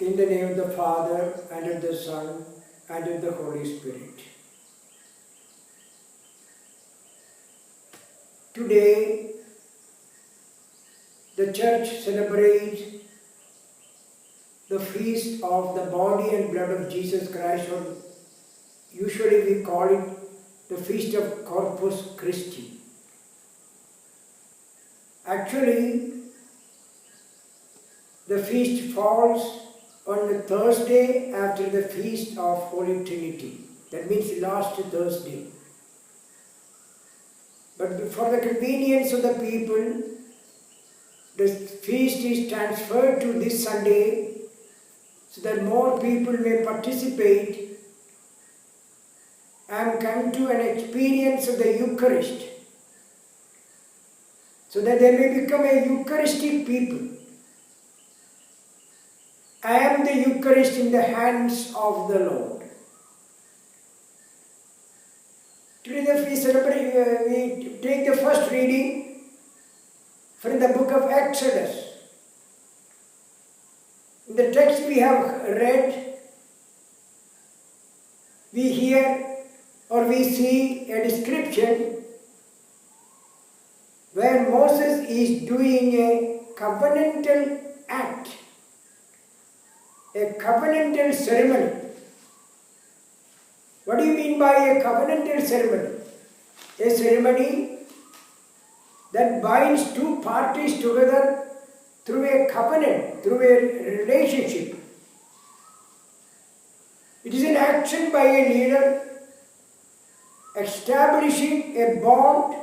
In the name of the Father, and of the Son, and of the Holy Spirit. Today, the Church celebrates the feast of the body and blood of Jesus Christ, or usually we call it the feast of Corpus Christi. Actually, the feast falls on the Thursday after the feast of Holy Trinity. That means last Thursday. But for the convenience of the people, the feast is transferred to this Sunday so that more people may participate and come to an experience of the Eucharist, so that they may become a Eucharistic people. I am the Eucharist in the hands of the Lord. Today we take the first reading from the book of Exodus. In the text we have read, we hear or we see a description where Moses is doing a covenantal act, a covenantal ceremony. What do you mean by a covenantal ceremony? A ceremony that binds two parties together through a covenant, through a relationship. It is an action by a leader establishing a bond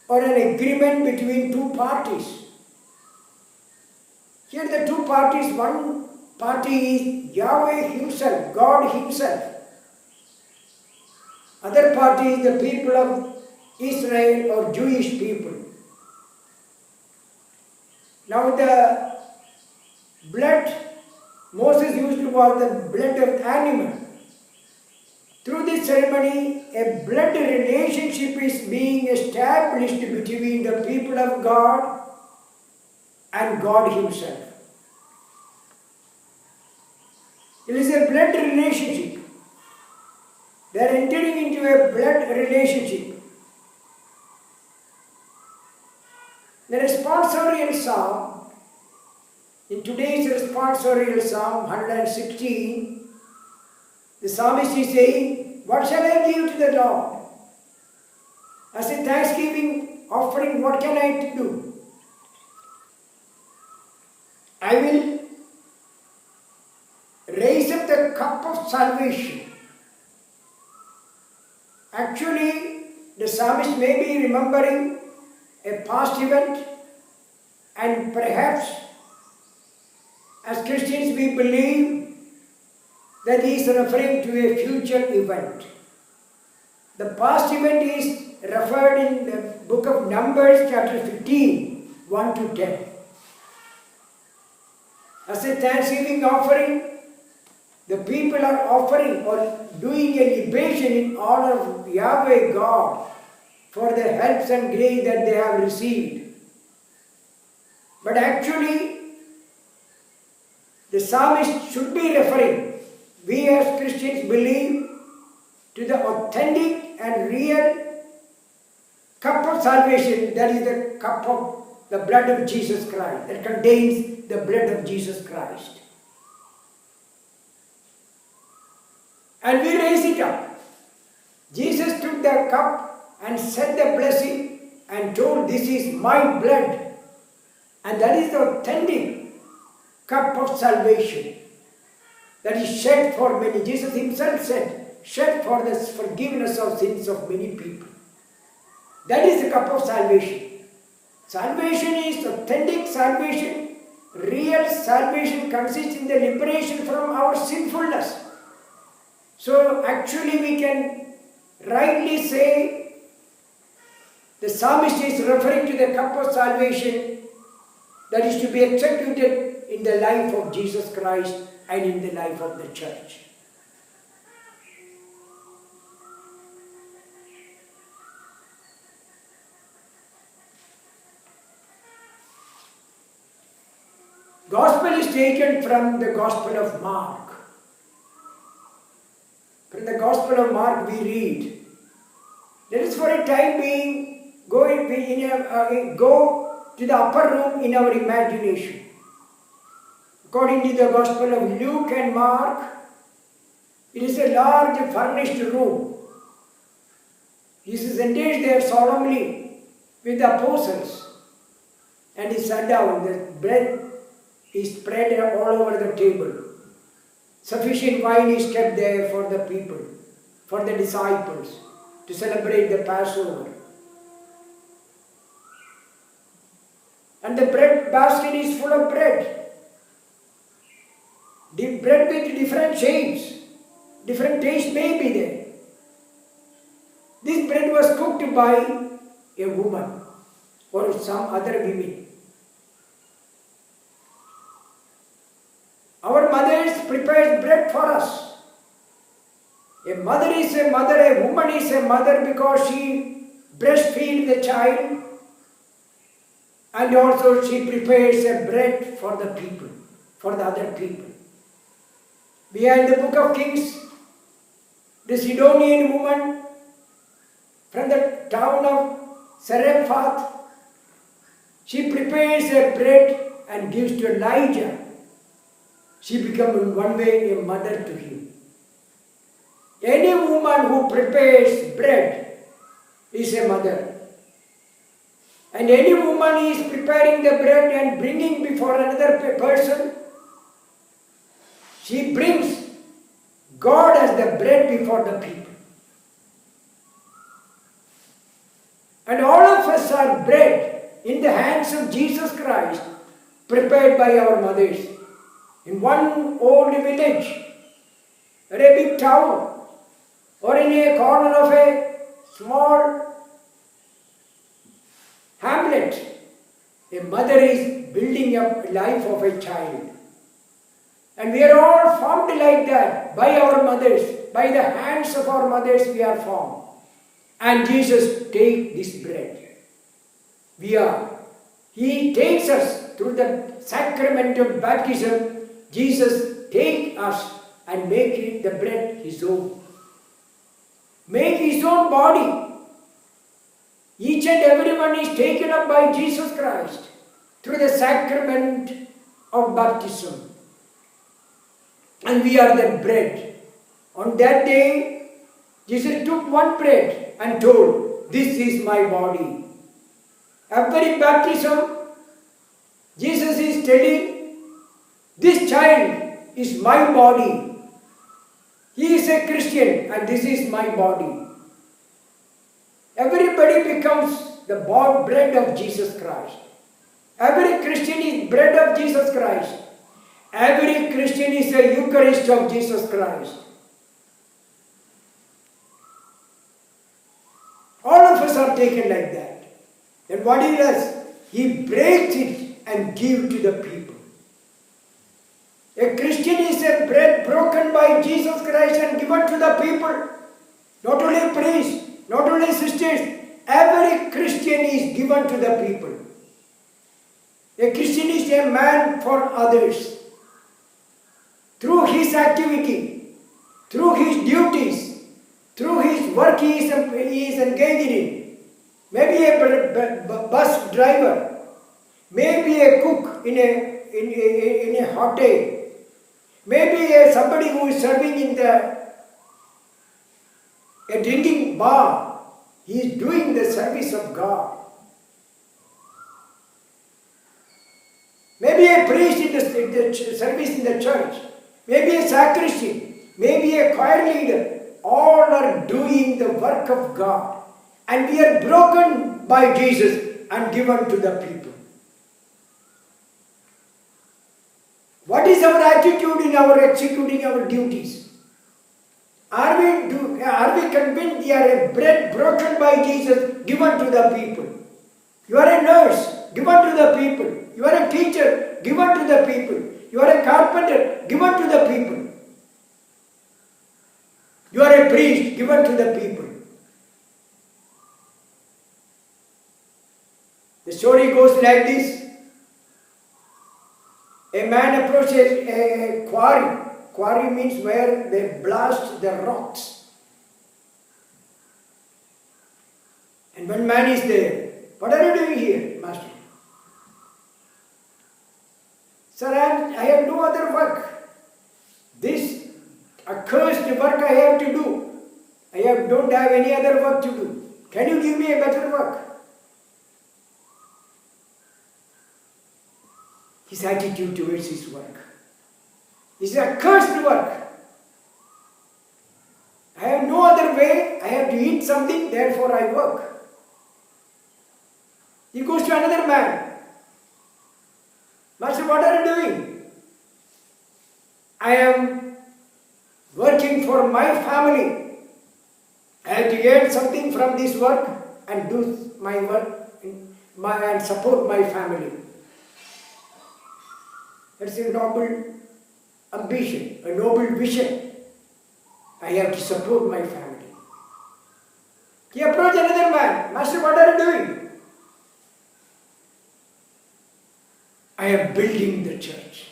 or an agreement between two parties. Here the two parties, one party is Yahweh himself, God himself. Other party is the people of Israel or Jewish people. Now the blood Moses used was the blood of animal. Through this ceremony, a blood relationship is being established between the people of God and God himself. It is a blood relationship. They are entering into a blood relationship. The responsorial psalm, in today's responsorial psalm 116, the psalmist is saying, "What shall I give to the Lord? As a thanksgiving offering, what can I do? I will raise up the cup of salvation." Actually, the psalmist may be remembering a past event, and perhaps as Christians we believe that he is referring to a future event. The past event is referred in the book of Numbers chapter 15, 1 to 10. As a thanksgiving offering, the people are offering or doing a libation in honor of Yahweh God for the helps and grace that they have received. But actually, the psalmist should be referring, we as Christians believe, to the authentic and real cup of salvation, that is the cup of the blood of Jesus Christ, that contains the blood of Jesus Christ. And we raise it up. Jesus took the cup and said the blessing and told, "This is my blood." And that is the authentic cup of salvation that is shed for many. Jesus himself said, shed for the forgiveness of sins of many people. That is the cup of salvation. Salvation is authentic salvation. Real salvation consists in the liberation from our sinfulness. So actually we can rightly say the psalmist is referring to the cup of salvation that is to be executed in the life of Jesus Christ and in the life of the church. Gospel is taken from the Gospel of Mark. From the Gospel of Mark we read, let us for a time being go to the upper room in our imagination. According to the Gospel of Luke and Mark, it is a large furnished room. Jesus enters there solemnly with the apostles, and he sat down. The bread is spread all over the table. Sufficient wine is kept there for the people, for the disciples, to celebrate the Passover. And the bread basket is full of bread. The bread with different shapes, different taste may be there. This bread was cooked by a woman or some other women. Our mothers prepare bread for us. A mother is a mother, a woman is a mother because she breastfeeds the child, and also she prepares a bread for the people, for the other people. We are in the book of Kings, the Sidonian woman from the town of Zarephath. She prepares a bread and gives to Elijah. She becomes in one way a mother to him. Any woman who prepares bread is a mother. And any woman who is preparing the bread and bringing before another person, she brings God as the bread before the people. And all of us are bread in the hands of Jesus Christ, prepared by our mothers. In one old village, or a big town, or in a corner of a small hamlet, a mother is building up the life of a child. And we are all formed like that by our mothers. By the hands of our mothers we are formed. And Jesus takes this bread. He takes us through the sacrament of baptism. Jesus takes us and make the bread his own. Make his own body. Each and everyone is taken up by Jesus Christ through the sacrament of baptism. And we are the bread. On that day, Jesus took one bread and told, "This is my body." Every baptism, Jesus is telling, this child is my body. He is a Christian and this is my body. Everybody becomes the bread of Jesus Christ. Every Christian is bread of Jesus Christ. Every Christian is a Eucharist of Jesus Christ. All of us are taken like that. Then what he does? He breaks it and gives to the people. A Christian is a bread broken by Jesus Christ and given to the people. Not only priests, not only sisters. Every Christian is given to the people. A Christian is a man for others. Through his activity, through his duties, through his work he is engaged in. Maybe a bus driver, maybe a cook in a hotel, maybe somebody who is serving in a drinking bar. He is doing the service of God. Maybe a priest in the service in the church. Maybe a sacristan. Maybe a choir leader. All are doing the work of God. And we are broken by Jesus and given to the people. What is our attitude in our executing our duties? Are we convinced we are a bread broken by Jesus, given to the people? You are a nurse, given to the people. You are a teacher, given to the people. You are a carpenter, given to the people. You are a priest, given to the people. The story goes like this. A man approaches a quarry. Quarry means where they blast the rocks. And one man is there. What are you doing here, master? Sir, I have no other work. This accursed work I have to do. Don't have any other work to do. Can you give me a better work? His attitude towards his work. This is accursed work. I have no other way. I have to eat something, therefore I work. He goes to another man. Master, what are you doing? I am working for my family. I have to earn something from this work and do my work and support my family. That's a noble ambition, a noble vision. I have to support my family. He approached another man. Master, what are you doing? I am building the church.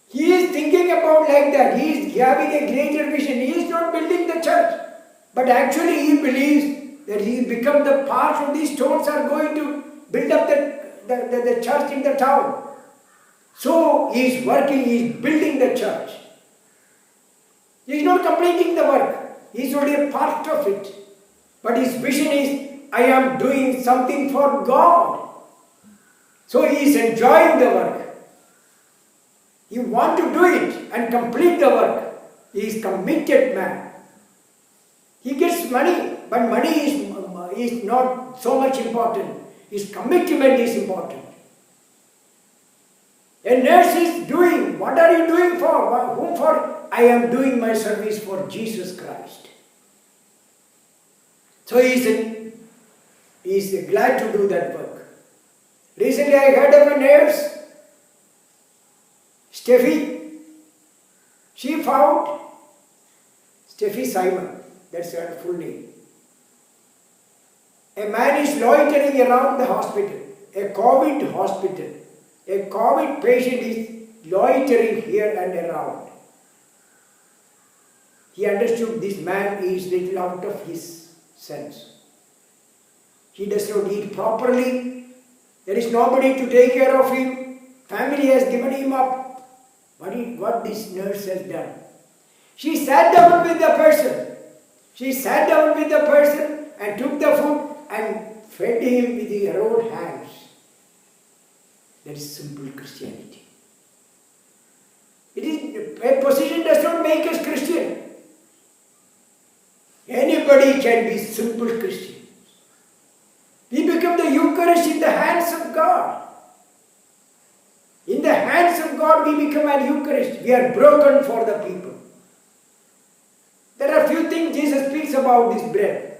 He is thinking about like that. He is having a greater vision. He is not building the church. But actually he believes that he become the part of these stones are going to build up the church in the town. So he is working, he is building the church. He is not completing the work. He is only a part of it. But his vision is, I am doing something for God. So he is enjoying the work. He wants to do it and complete the work. He is committed man. He gets money, but money is not so much important. His commitment is important. A nurse is doing, what are you doing for? Whom for? I am doing my service for Jesus Christ. So he is glad to do that work. Recently I heard of a nurse, Steffi. She found Steffi Simon, that's her full name. A man is loitering around the hospital, a COVID hospital. A COVID patient is loitering here and around. He understood this man is little out of his sense. He does not eat properly. There is nobody to take care of him. Family has given him up. What this nurse has done? She sat down with the person. She sat down with the person and took the food and fed him with her own hands. That is simple Christianity. A position does not make us Christian. Anybody can be simple Christian. We become the Eucharist in the hands of God. In the hands of God we become an Eucharist. We are broken for the people. There are few things Jesus speaks about this bread.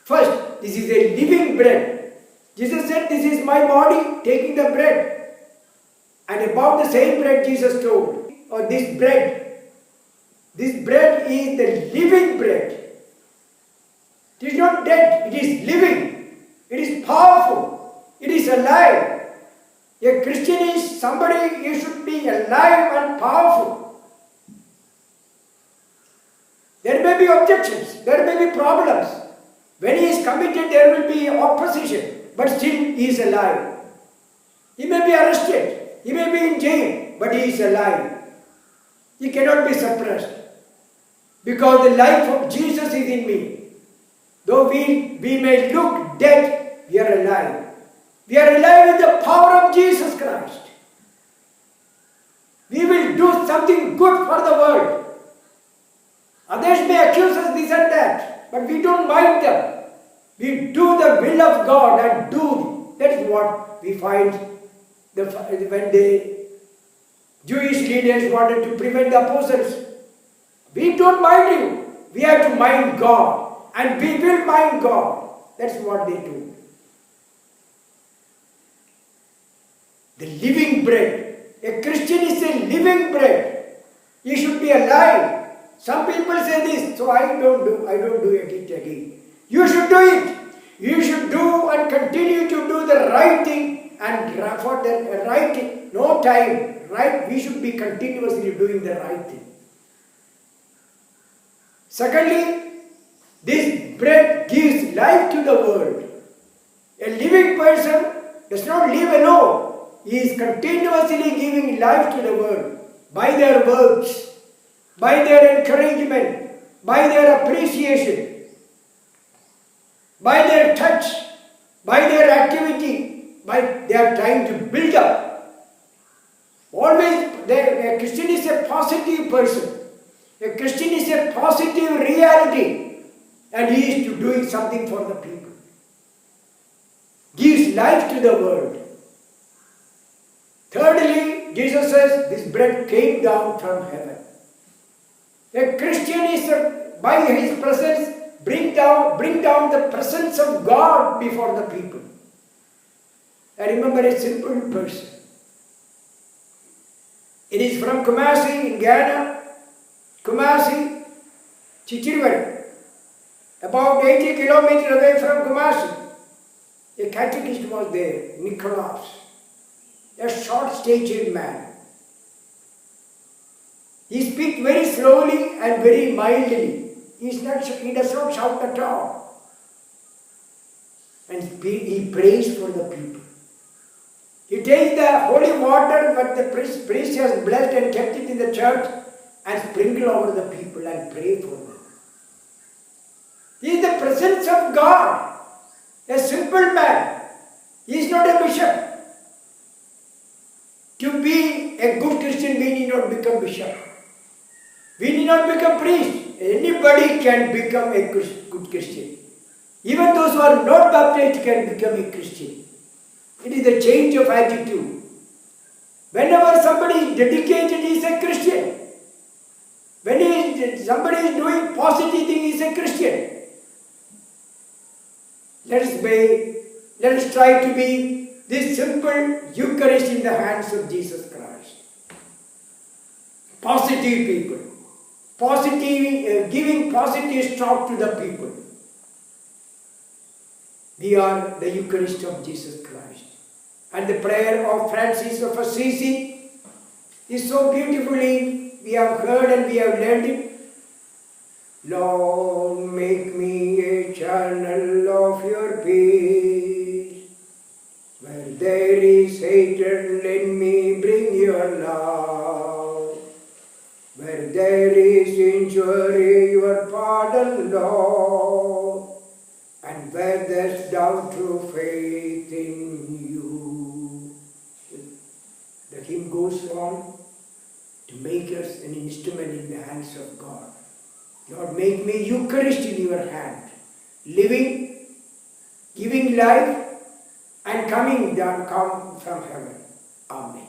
First, this is a living bread. Jesus said, this is my body, taking the bread. And about the same bread Jesus told, or this bread is the living bread. It is not dead, it is living. It is powerful. It is alive. A Christian is somebody, you should be alive and powerful. There may be objections, there may be problems. When he is committed, there will be opposition, but still he is alive. He may be arrested, he may be in jail, but he is alive. He cannot be suppressed. Because the life of Jesus is in me. Though we may look dead, we are alive. We are alive with the power of Jesus Christ. We will do something good for the world. Others may accuse us this and that, but we don't mind them. We do the will of God and do. That is what we find when the Jewish leaders wanted to prevent the apostles. We don't mind you. We have to mind God. And we will mind God. That's what they do. The living bread. A Christian is a living bread. He should be alive. Some people say this, so I don't do it again. You should do it. You should do and continue to do the right thing and for the right, no time, right, we should be continuously doing the right thing. Secondly, this bread gives life to the world. A living person does not live alone. He is continuously giving life to the world by their works, by their encouragement, by their appreciation, by their touch, by their activity, by their trying to build up. Always, a Christian is a positive person. A Christian is a positive reality, and he is doing something for the people. Gives life to the world. Thirdly, Jesus says this bread came down from heaven. A Christian is, by his presence, bring down the presence of God before the people. I remember a simple person. It is from Kumasi in Ghana, Kumasi, Chichirivan, about 80 kilometers away from Kumasi. A catechist was there, Nicholas, a short-statured man. He speaks very slowly and very mildly. He does not shout at all. And he prays for the people. He takes the holy water that the priest has blessed and kept it in the church and sprinkle over the people and pray for them. He is the presence of God. A simple man. He is not a bishop. To be a good Christian, we need not become bishop. We need not become priest. Anybody can become a good Christian. Even those who are not baptized can become a Christian. It is a change of attitude. Whenever somebody is dedicated, he is a Christian. When somebody is doing positive thing, he is a Christian. Let us try to be this simple Eucharist in the hands of Jesus Christ. Positive people. Giving positive talk to the people. We are the Eucharist of Jesus Christ. And the prayer of Francis of Assisi is so beautifully, we have heard and we have learned it. Lord, make me a channel of your peace. Where there is hatred, let me bring your love. Where there is injury, your pardon, Lord. And where there's doubt, through faith in you. The hymn goes on to make us an instrument in the hands of God. Lord, make me Eucharist in your hand, living, giving life, and come from heaven. Amen.